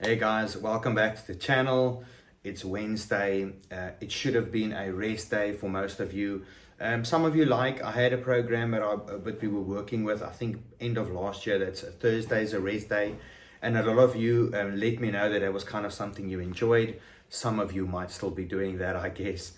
Hey guys, welcome back to the channel. It's Wednesday. It should have been a rest day for most of you. Some of you I had a program that we were working with, I think end of last year, that's Thursday's a rest day. And a lot of you let me know that it was kind of something you enjoyed. Some of you might still be doing that, I guess.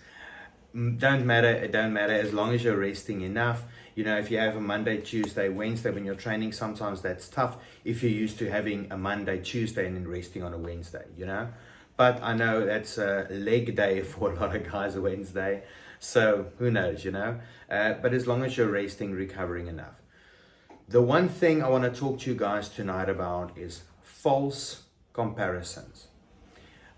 Don't matter, it don't matter as long as you're resting enough. You know, if you have a Monday, Tuesday, Wednesday when you're training, sometimes that's tough if you're used to having a Monday, Tuesday and then resting on a Wednesday, you know. But I know that's a leg day for a lot of guys, a Wednesday, so who knows, you know. But as long as you're resting, recovering enough. The one thing I want to talk to you guys tonight about is false comparisons.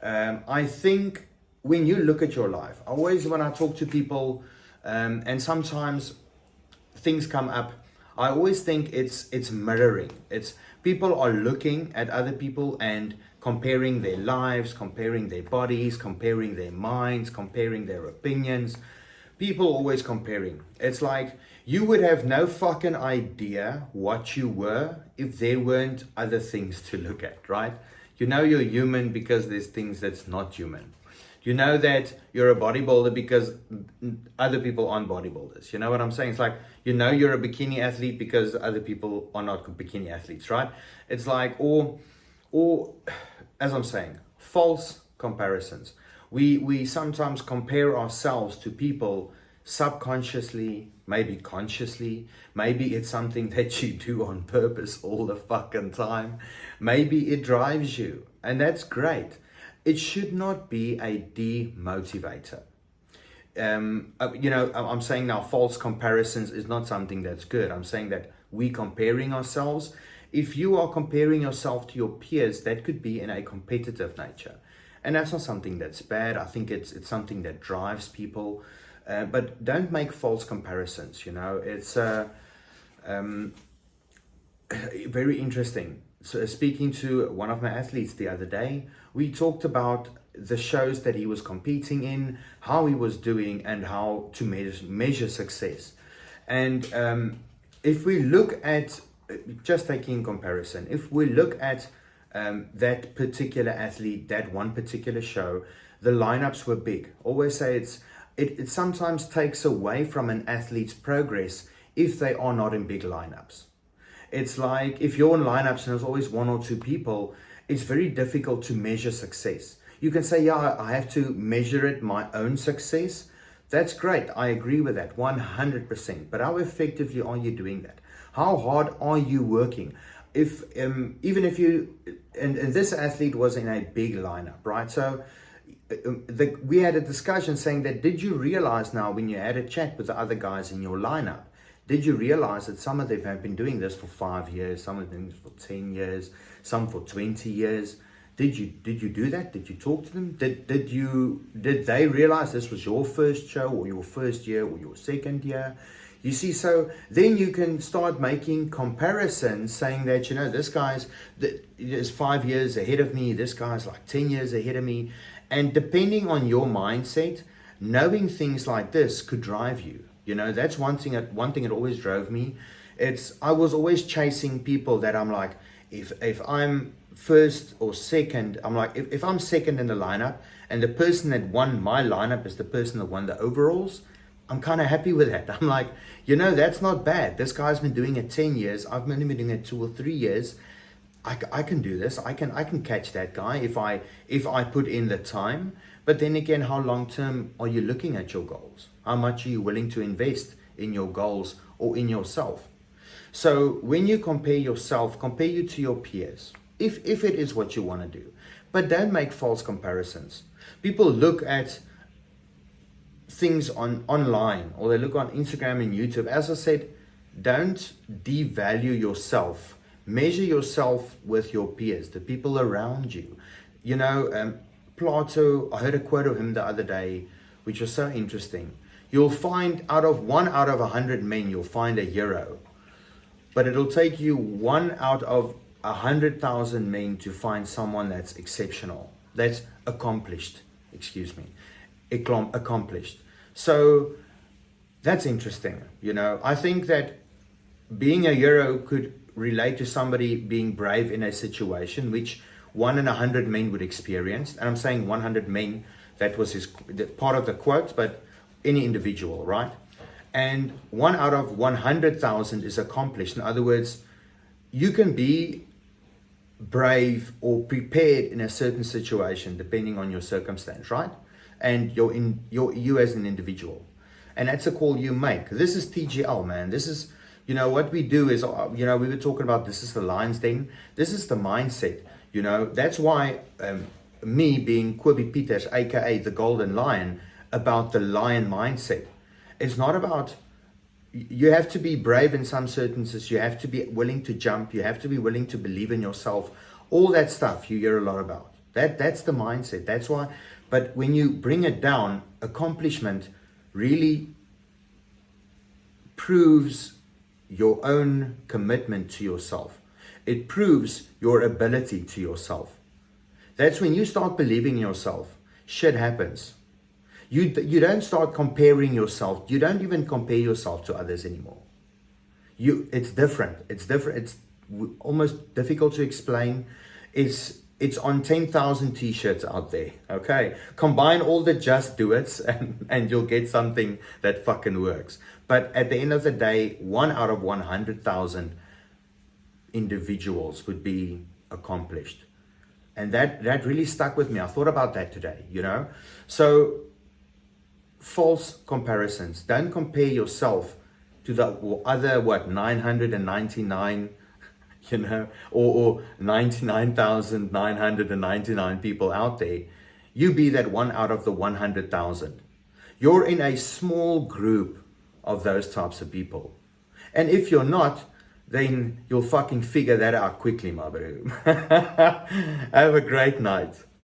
I think when you look at your life, always when I talk to people, and sometimes things come up, I always think it's mirroring. It's people are looking at other people and comparing their lives, comparing their bodies, comparing their minds, comparing their opinions. People always comparing. It's like you would have no fucking idea what you were if there weren't other things to look at, right? You know you're human because there's things that's not human. You know that you're a bodybuilder because other people aren't bodybuilders. You know what I'm saying? It's like, you know you're a bikini athlete because other people are not bikini athletes, right? It's like, or as I'm saying, false comparisons. We sometimes compare ourselves to people subconsciously, maybe consciously. Maybe it's something that you do on purpose all the fucking time. Maybe it drives you, and that's great. It should not be a demotivator. You know, I'm saying now false comparisons is not something that's good. I'm saying that we comparing ourselves. If you are comparing yourself to your peers, that could be in a competitive nature. And that's not something that's bad. I think it's something that drives people. But don't make false comparisons, you know. It's very interesting. So speaking to one of my athletes the other day, we talked about the shows that he was competing in, how he was doing, and how to measure success. And if we look at, just taking comparison, if we look at that particular athlete, that one particular show, the lineups were big. Always say it sometimes takes away from an athlete's progress if they are not in big lineups. It's like if you're in lineups and there's always one or two people, it's very difficult to measure success. You can say, yeah, I have to measure it my own success. That's great. I agree with that 100%. But how effectively are you doing that? How hard are you working? If even if you, and this athlete was in a big lineup, right? So we had a discussion saying that, did you realize now when you had a chat with the other guys in your lineup, did you realize that some of them have been doing this for 5 years, some of them for 10 years, some for 20 years? Did you do that? Did you talk to them? Did they realize this was your first show or your first year or your second year? You see, so then you can start making comparisons saying that, you know, this guy's is 5 years ahead of me, this guy's like 10 years ahead of me. And depending on your mindset, knowing things like this could drive you. You know, that's one thing that always drove me. I was always chasing people that I'm like, if I'm first or second, I'm like, if I'm second in the lineup and the person that won my lineup is the person that won the overalls, I'm kind of happy with that. I'm like, you know, that's not bad. This guy's been doing it 10 years. I've only been doing it 2 or 3 years. I can do this. I can catch that guy if I put in the time. But then again, how long term are you looking at your goals? How much are you willing to invest in your goals or in yourself? So when you compare yourself, compare you to your peers, if it is what you want to do. But don't make false comparisons. People look at things online, or they look on Instagram and YouTube. As I said, don't devalue yourself. Measure yourself with your peers, the people around you. You know, Plato, I heard a quote of him the other day, which was so interesting. You'll find out of 100 men, you'll find a hero. But it'll take you 1 out of 100,000 men to find someone that's exceptional, that's accomplished, accomplished. So that's interesting. You know, I think that being a hero could relate to somebody being brave in a situation, which 1 in 100 men would experience. And I'm saying 100 men, that was part of the quote, but any individual, right? And 1 out of 100,000 is accomplished. In other words, you can be brave or prepared in a certain situation depending on your circumstance, right? And you as an individual. And that's a call you make. This is TGL, man. This is, what we do is, we were talking about, this is the lion's den. This is the mindset. That's why me being Kobie Pieters, aka the Golden Lion, about the lion mindset. It's not about, you have to be brave in some circumstances. You have to be willing to jump. You have to be willing to believe in yourself. All that stuff you hear a lot about. That's the mindset. That's why. But when you bring it down, accomplishment really proves your own commitment to yourself. It proves your ability to yourself. That's when you start believing in yourself. Shit happens. You don't start comparing yourself. You don't even compare yourself to others anymore. It's different. It's almost difficult to explain. It's on 10,000 t-shirts out there. Okay, combine all the just do it's and you'll get something that fucking works. But at the end of the day, 1 out of 100,000 individuals would be accomplished. And that really stuck with me. I thought about that today, So false comparisons. Don't compare yourself to the other, 999, or 99,999 people out there. You be that 1 out of the 100,000. You're in a small group of those types of people. And if you're not, then you'll fucking figure that out quickly, my bro. Have a great night.